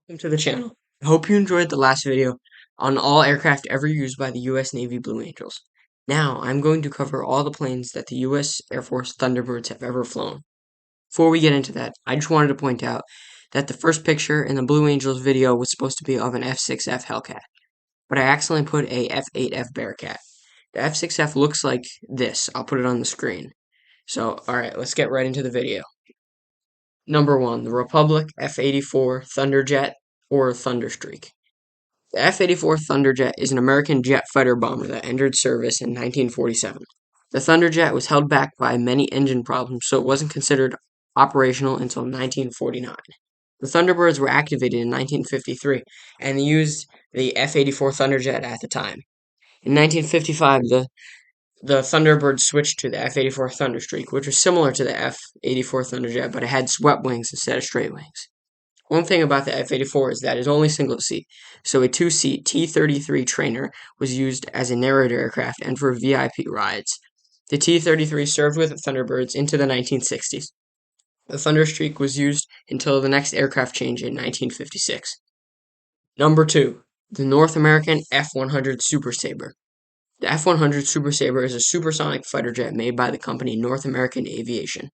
Welcome to the channel. I hope you enjoyed the last video on all aircraft ever used by the U.S. Navy Blue Angels. Now, I'm going to cover all the planes that the U.S. Air Force Thunderbirds have ever flown. Before we get into that, I just wanted to point out that the first picture in the Blue Angels video was supposed to be of an F6F Hellcat, but I accidentally put a F8F Bearcat. The F6F looks like this. I'll put it on the screen. So, alright, let's get right into the video. Number 1, the Republic F84 Thunderjet or Thunderstreak. The F-84 Thunderjet is an American jet fighter bomber that entered service in 1947. The Thunderjet was held back by many engine problems, so it wasn't considered operational until 1949. The Thunderbirds were activated in 1953, and they used the F-84 Thunderjet at the time. In 1955, the Thunderbirds switched to the F-84 Thunderstreak, which was similar to the F-84 Thunderjet, but it had swept wings instead of straight wings. One thing about the F-84 is that it's only single seat, so a two-seat T-33 trainer was used as a narrator aircraft and for VIP rides. The T-33 served with the Thunderbirds into the 1960s. The Thunderstreak was used until the next aircraft change in 1956. Number 2. The North American F-100 Super Sabre. The F-100 Super Sabre is a supersonic fighter jet made by the company North American Aviation.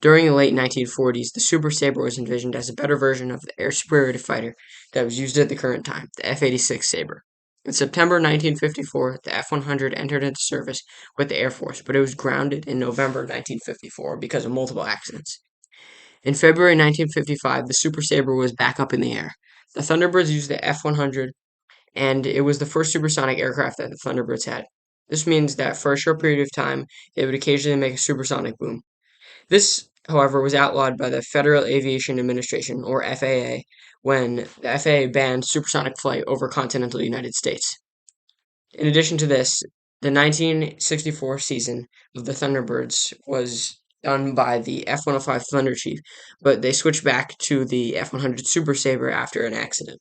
During the late 1940s, the Super Sabre was envisioned as a better version of the air superiority fighter that was used at the current time, the F-86 Sabre. In September 1954, the F-100 entered into service with the Air Force, but it was grounded in November 1954 because of multiple accidents. In February 1955, the Super Sabre was back up in the air. The Thunderbirds used the F-100, and it was the first supersonic aircraft that the Thunderbirds had. This means that for a short period of time, they would occasionally make a supersonic boom. This, however, was outlawed by the Federal Aviation Administration, or FAA, when the FAA banned supersonic flight over continental United States. In addition to this, the 1964 season of the Thunderbirds was done by the F-105 Thunder Chief, but they switched back to the F-100 Super Sabre after an accident.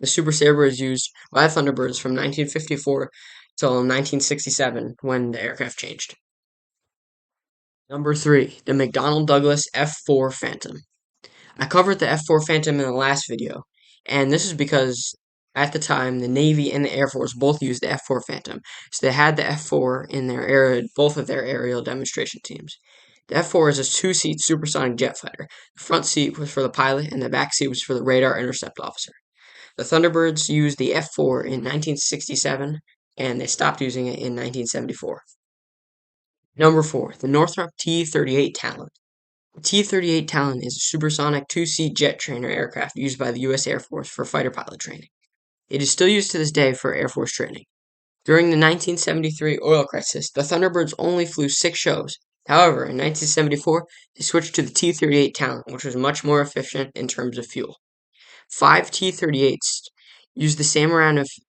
The Super Sabre is used by the Thunderbirds from 1954 till 1967 when the aircraft changed. Number 3, the McDonnell Douglas F4 Phantom. I covered the F4 Phantom in the last video, and this is because at the time the Navy and the Air Force both used the F4 Phantom, so they had the F4 in both of their aerial demonstration teams. The F4 is a two-seat supersonic jet fighter. The front seat was for the pilot, and the back seat was for the radar intercept officer. The Thunderbirds used the F4 in 1967, and they stopped using it in 1974. Number 4, the Northrop T38 Talon. The T-38 Talon is a supersonic two-seat jet trainer aircraft used by the U.S. Air Force for fighter pilot training. It is still used to this day for Air Force training. During the 1973 oil crisis, the Thunderbirds only flew 6 shows. However, in 1974, they switched to the T-38 Talon, which was much more efficient in terms of fuel. 5 T-38s used the same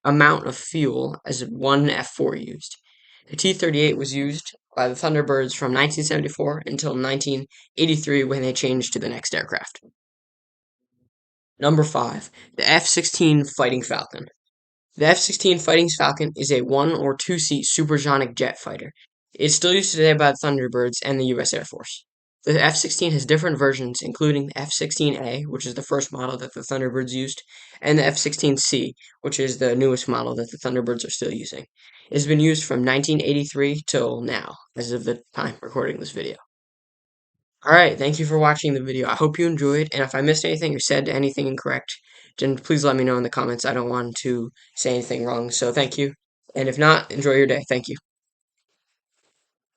amount of fuel as one F-4 used. The T-38 was used by the Thunderbirds from 1974 until 1983 when they changed to the next aircraft. Number 5, the F-16 Fighting Falcon. The F-16 Fighting Falcon is a one- or two-seat supersonic jet fighter. It is still used today by the Thunderbirds and the U.S. Air Force. The F-16 has different versions, including the F-16A, which is the first model that the Thunderbirds used, and the F-16C, which is the newest model that the Thunderbirds are still using. It has been used from 1983 till now, as of the time recording this video. Alright, thank you for watching the video. I hope you enjoyed, and if I missed anything or said anything incorrect, then please let me know in the comments. I don't want to say anything wrong, so thank you. And if not, enjoy your day. Thank you.